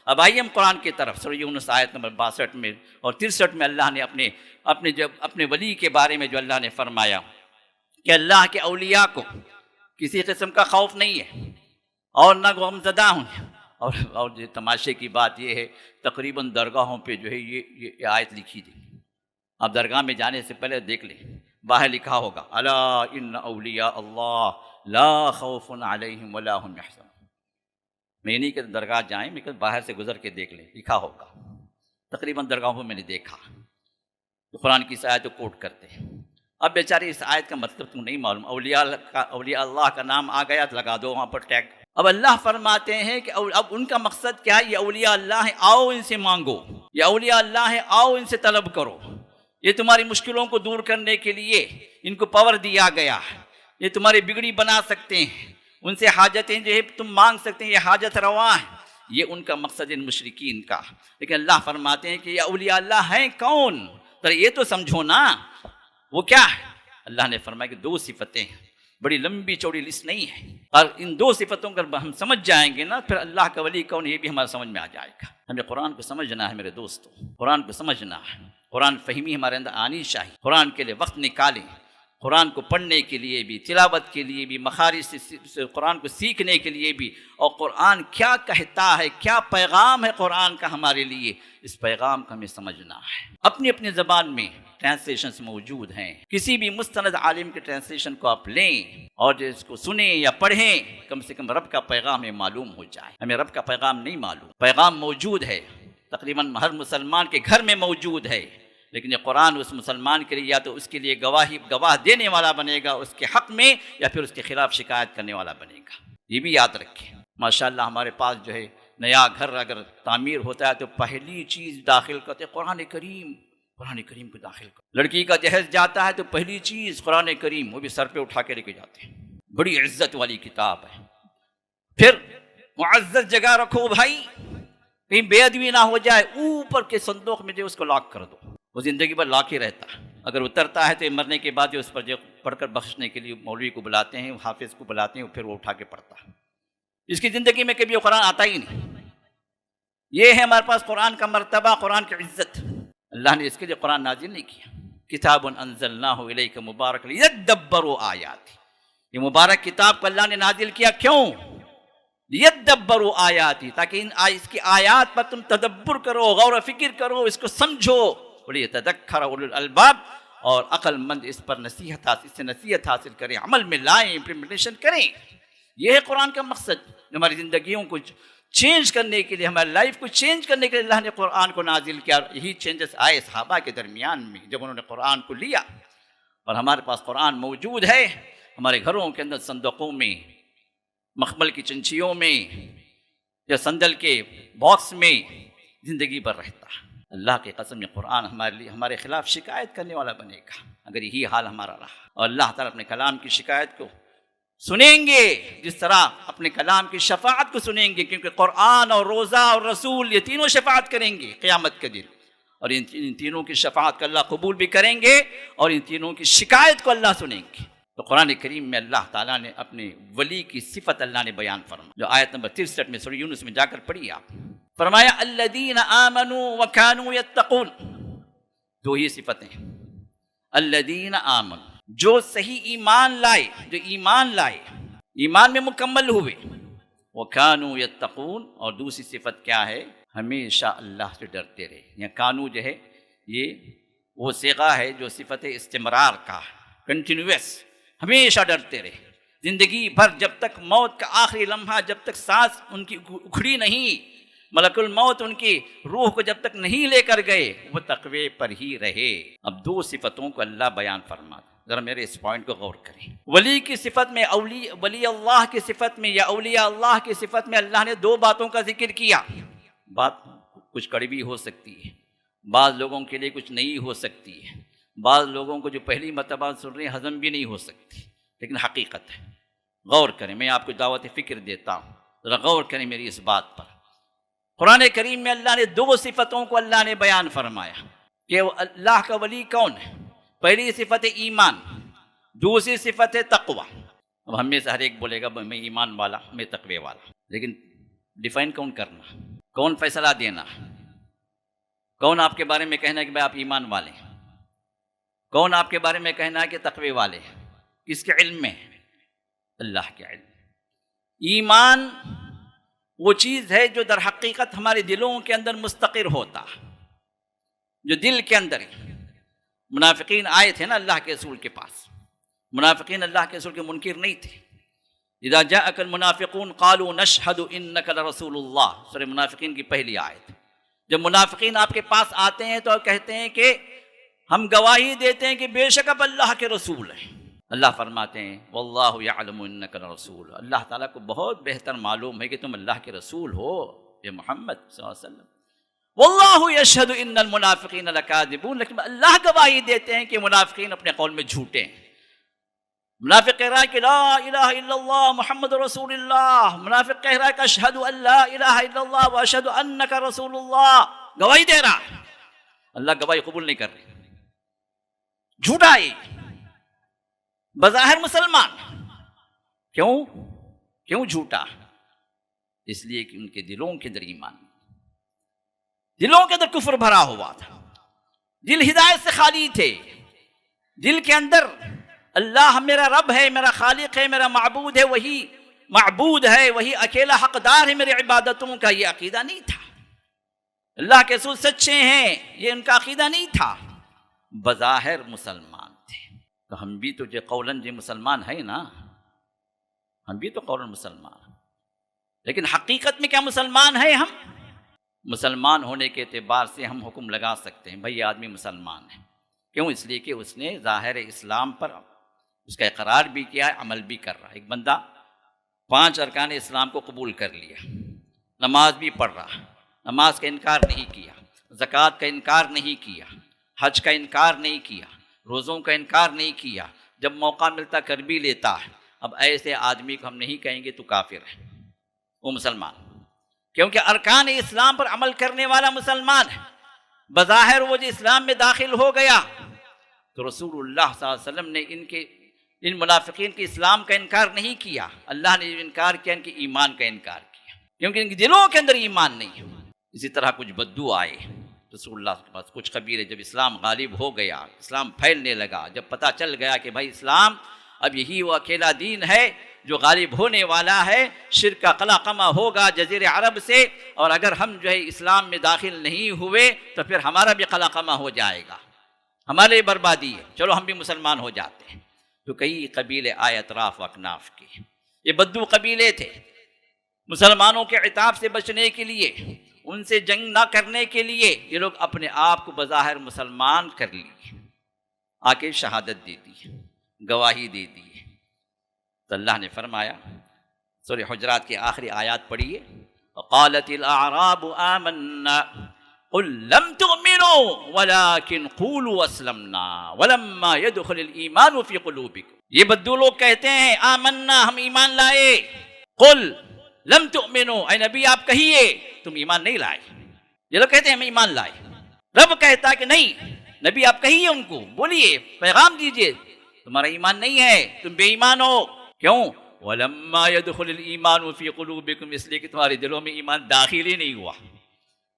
اب آئیے ہم قرآن کی طرف، سورہ یونس آیت نمبر 62 میں اور 63 میں اللہ نے اپنے ولی کے بارے میں جو اللہ نے فرمایا کہ اللہ کے اولیاء کو کسی قسم کا خوف نہیں ہے اور نہ غم زدہ ہوں، اور جو تماشے کی بات یہ ہے تقریباً درگاہوں پہ جو ہے یہ آیت لکھی تھی. آپ درگاہ میں جانے سے پہلے دیکھ لیں، باہر لکھا ہوگا الا ان اولیاء اللہ لا خوف علیہم ولا هم يحزنون. میں نہیں کہ درگاہ جائیں، میں کہ باہر سے گزر کے دیکھ لیں، لکھا ہوگا. تقریباً درگاہوں میں نے دیکھا تو قرآن کی اس آیت کو کوٹ کرتے ہیں. اب بیچارے اس آیت کا مطلب تم نہیں معلوم، اولیاء اللہ کا نام آ گیا تو لگا دو وہاں پر ٹیگ. اب اللہ فرماتے ہیں کہ اب ان کا مقصد کیا ہے؟ یہ اولیاء اللہ ہیں، آؤ ان سے مانگو. یہ اولیاء اللہ ہیں، آؤ ان سے طلب کرو. یہ تمہاری مشکلوں کو دور کرنے کے لیے ان کو پاور دیا گیا ہے. یہ تمہاری بگڑی بنا سکتے ہیں، ان سے حاجتیں جو ہے تم مانگ سکتے ہیں، یہ حاجت روا ہے. یہ ان کا مقصد ان مشرکین کا. لیکن اللہ فرماتے ہیں کہ یہ اولیاء اللہ ہیں کون؟ تو یہ تو سمجھو نا وہ کیا ہے. اللہ نے فرمایا کہ 2 صفتیں ہیں، بڑی لمبی چوڑی لسٹ نہیں ہے، اور ان 2 صفتوں کو ہم سمجھ جائیں گے نا پھر اللہ کا ولی کون یہ بھی ہمارا سمجھ میں آ جائے گا. ہمیں قرآن کو سمجھنا ہے میرے دوستو، قرآن کو سمجھنا ہے، قرآن فہمی ہمارے اندر آنی چاہیے. قرآن کے لیے وقت نکالیں، قرآن کو پڑھنے کے لیے بھی، تلاوت کے لیے بھی، مخارج سے قرآن کو سیکھنے کے لیے بھی، اور قرآن کیا کہتا ہے، کیا پیغام ہے قرآن کا ہمارے لیے، اس پیغام کو ہمیں سمجھنا ہے. اپنی اپنی زبان میں ٹرانسلیشنز موجود ہیں، کسی بھی مستند عالم کے ٹرانسلیشن کو آپ لیں اور جو اس کو سنیں یا پڑھیں، کم سے کم رب کا پیغام ہمیں معلوم ہو جائے. ہمیں رب کا پیغام نہیں معلوم، پیغام موجود ہے، تقریباً ہر مسلمان کے گھر میں موجود ہے، لیکن یہ قرآن اس مسلمان کے لیے یا تو اس کے لیے گواہ دینے والا بنے گا اس کے حق میں، یا پھر اس کے خلاف شکایت کرنے والا بنے گا. یہ بھی یاد رکھیں. ماشاءاللہ ہمارے پاس جو ہے نیا گھر اگر تعمیر ہوتا ہے تو پہلی چیز داخل کرتے قرآن کریم، قرآن کریم کو داخل کرتے. لڑکی کا جہیز جاتا ہے تو پہلی چیز قرآن کریم، وہ بھی سر پہ اٹھا کے لے کے جاتے ہیں. بڑی عزت والی کتاب ہے. پھر معزز جگہ رکھو بھائی، کہیں بے ادبی نہ ہو جائے. اوپر کے صندوق میں جو اس کو لاک کر دو، وہ زندگی بھر لاک ہی رہتا ہے. اگر اترتا ہے تو مرنے کے بعد جو اس پر جو پڑھ کر بخشنے کے لیے مولوی کو بلاتے ہیں، حافظ کو بلاتے ہیں، پھر وہ اٹھا کے پڑھتا ہے. اس کی زندگی میں کبھی وہ قرآن آتا ہی نہیں. یہ ہے ہمارے پاس قرآن کا مرتبہ، قرآن کی عزت. اللہ نے اس کے لیے قرآن نازل نہیں کیا. کتاب انزلناہ الیک مبارک لیدبروا آیاتہ. یہ مبارک کتاب کو اللہ نے نازل کیا کیوں؟ لیدبروا آیاتہ، تاکہ اس کی آیات پر تم تدبر کرو، غور و فکر کرو، اس کو سمجھو. ولیتذکر اولو الالباب، اور عقل مند اس پر نصیحت حاصل کریں، عمل میں لائیں، امپلیمنٹیشن کریں. یہ ہے قرآن کا مقصد. ہماری زندگیوں کو چینج کرنے کے لیے، ہماری لائف کو چینج کرنے کے لیے اللہ نے قرآن کو نازل کیا. یہی چینجز آئے صحابہ کے درمیان میں جب انہوں نے قرآن کو لیا. اور ہمارے پاس قرآن موجود ہے ہمارے گھروں کے اندر، صندوقوں میں، مخمل کی چنچیوں میں، یا صندل کے باکس میں زندگی بھر رہتا ہے. اللہ کی قسم یہ قرآن ہمارے خلاف شکایت کرنے والا بنے گا اگر یہی حال ہمارا رہا. اور اللہ تعالیٰ اپنے کلام کی شکایت کو سنیں گے جس طرح اپنے کلام کی شفاعت کو سنیں گے، کیونکہ قرآن اور روزہ اور رسول یہ تینوں شفاعت کریں گے قیامت کے دن. اور ان تینوں کی شفاعت کو اللہ قبول بھی کریں گے، اور ان تینوں کی شکایت کو اللہ سنیں گے. تو قرآن کریم میں اللہ تعالیٰ نے اپنے ولی کی صفت اللہ نے بیان فرمایا، جو آیت نمبر 63 میں سورہ یونس میں جا کر پڑھی آپ. فرمایا الذین آمنوا وکانوا یتقون. 2 ہی صفتیں. الذین آمنوا، جو صحیح ایمان لائے، جو ایمان لائے، ایمان میں مکمل ہوئے. وکانوا یتقون، اور دوسری صفت کیا ہے؟ ہمیشہ اللہ سے ڈرتے رہے. یا کانو جو ہے یہ وہ صیغہ ہے جو صفت استمرار کا، کنٹینیوس، ہمیشہ ڈرتے رہے. زندگی بھر جب تک موت کا آخری لمحہ، جب تک سانس ان کی اکھڑی نہیں، ملک الموت ان کی روح کو جب تک نہیں لے کر گئے، وہ تقوی پر ہی رہے. اب 2 صفتوں کو اللہ بیان فرماتا. ذرا میرے اس پوائنٹ کو غور کریں. ولی کی صفت میں، ولی اللہ کی صفت میں، یا اولیاء اللہ کی صفت میں اللہ نے 2 باتوں کا ذکر کیا. بات کچھ کڑوی ہو سکتی ہے، بعض لوگوں کے لیے کچھ نئی ہو سکتی ہے، بعض لوگوں کو جو پہلی مرتبہ سن رہے ہیں ہضم بھی نہیں ہو سکتی، لیکن حقیقت ہے. غور کریں، میں آپ کو دعوت فکر دیتا ہوں، ذرا غور کریں میری اس بات پر. قرآن کریم میں اللہ نے 2 صفتوں کو اللہ نے بیان فرمایا کہ اللہ کا ولی کون ہے. پہلی صفت ایمان، دوسری صفت ہے تقوی. اب ہم میں سے ہر ایک بولے گا میں ایمان والا، میں تقوی والا، لیکن ڈیفائن کون کرنا؟ کون فیصلہ دینا؟ کون آپ کے بارے میں کہنا ہے کہ بھائی آپ ایمان والے ہیں؟ کون آپ کے بارے میں کہنا ہے کہ تقوی والے ہیں؟ کس کے علم میں؟ اللہ کے علم۔ ایمان وہ چیز ہے جو در حقیقت ہمارے دلوں کے اندر مستقر ہوتا، جو دل کے اندر ہے۔ منافقین آئے تھے نا اللہ کے رسول کے پاس، منافقین اللہ کے رسول کے منکر نہیں تھے۔ اذا جاءک المنافقون قالوا نشهد انک لرسول اللہ، سورہ منافقین کی پہلی آیت۔ جب منافقین آپ کے پاس آتے ہیں تو کہتے ہیں کہ ہم گواہی دیتے ہیں کہ بے شک اب اللہ کے رسول ہیں۔ اللہ فرماتے ہیں واللہ یعلم انک لرسول، اللہ تعالیٰ کو بہت بہتر معلوم ہے کہ تم اللہ کے رسول ہو یہ محمد صلی اللہ علیہ وسلم۔ واللہ یشہد ان المنافقین لکاذبون، لیکن اللہ گواہی دیتے ہیں کہ منافقین اپنے قول میں جھوٹے ہیں۔ منافق کہہ رہا ہے کہ لا الہ الا اللہ محمد رسول اللہ، منافق کہہ رہا ہے کہ اشہد ان لا الہ الا اللہ واشہد انک رسول اللہ، گواہی دے رہا ہے، اللہ گواہی قبول نہیں کر رہی، جھوٹا ہے بظاہر مسلمان۔ کیوں جھوٹا؟ اس لیے کہ ان کے دلوں کے اندر ایمان، دلوں کے اندر کفر بھرا ہوا تھا، دل ہدایت سے خالی تھے، دل کے اندر اللہ میرا رب ہے، میرا خالق ہے، میرا معبود ہے، وہی معبود ہے، وہی اکیلا حقدار ہے میری عبادتوں کا، یہ عقیدہ نہیں تھا۔ اللہ کے رسول سچے ہیں یہ ان کا عقیدہ نہیں تھا، بظاہر مسلمان تھے۔ تو ہم بھی تو جو قولاً جو مسلمان ہیں نا، ہم بھی تو قولاً مسلمان ہیں، لیکن حقیقت میں کیا مسلمان ہیں ہم؟ مسلمان ہونے کے اعتبار سے ہم حکم لگا سکتے ہیں بھائی یہ آدمی مسلمان ہے، کیوں؟ اس لیے کہ اس نے ظاہر اسلام پر اس کا اقرار بھی کیا ہے، عمل بھی کر رہا ہے۔ ایک بندہ 5 ارکان اسلام کو قبول کر لیا، نماز بھی پڑھ رہا، نماز کا انکار نہیں کیا، زکوٰۃ کا انکار نہیں کیا، حج کا انکار نہیں کیا، روزوں کا انکار نہیں کیا، جب موقع ملتا کر بھی لیتا ہے۔ اب ایسے آدمی کو ہم نہیں کہیں گے تو کافر ہے، وہ مسلمان، کیونکہ ارکان اسلام پر عمل کرنے والا مسلمان ہے۔ بظاہر وہ جو اسلام میں داخل ہو گیا تو رسول اللہ صلی اللہ علیہ وسلم نے ان منافقین کے اسلام کا انکار نہیں کیا، اللہ نے انکار کیا ان کے ایمان کا انکار کیا، کیونکہ ان کے دلوں کے اندر ایمان نہیں ہے۔ اسی طرح کچھ بدو آئے رسول اللہ کے پاس، کچھ قبیلے، جب اسلام غالب ہو گیا، اسلام پھیلنے لگا، جب پتہ چل گیا کہ بھائی اسلام اب یہی وہ اکیلا دین ہے جو غالب ہونے والا ہے، شرک کا قلقمہ ہوگا جزیر عرب سے، اور اگر ہم جو ہے اسلام میں داخل نہیں ہوئے تو پھر ہمارا بھی قلقمہ ہو جائے گا، ہمارے بربادی ہے، چلو ہم بھی مسلمان ہو جاتے ہیں۔ تو کئی قبیلے آئے اطراف و اکناف کے، یہ بدو قبیلے تھے، مسلمانوں کے عتاب سے بچنے کے لیے، ان سے جنگ نہ کرنے کے لیے یہ لوگ اپنے آپ کو بظاہر مسلمان کر لیے، آ کے شہادت دے دی، گواہی دے دی۔ تو اللہ نے فرمایا، سورہ حجرات کی آخری آیات پڑھیے، وقالت الاعراب آمنا قل لم تؤمنوا ولكن قولوا اسلمنا ولما يدخل الايمان في قلوبكم۔ یہ بدو لوگ کہتے ہیں آمنا، ہم ایمان لائے، قل لم تؤمنوا، اے نبی آپ کہیے تم ایمان نہیں لائے۔ یہ لوگ کہتے ہیں ہم ایمان لائے، رب کہتا ہے کہ نہیں، نبی آپ کہیے ان کو، بولیے، پیغام دیجئے تمہارا ایمان نہیں ہے، تم بے ایمان ہو۔ کیوں؟ وَلَمَّا يَدْخُلِ الْإِيمَانُ فِي قُلُوبِكُمْ، اس لیے کہ تمہارے دلوں میں ایمان داخل ہی نہیں ہوا۔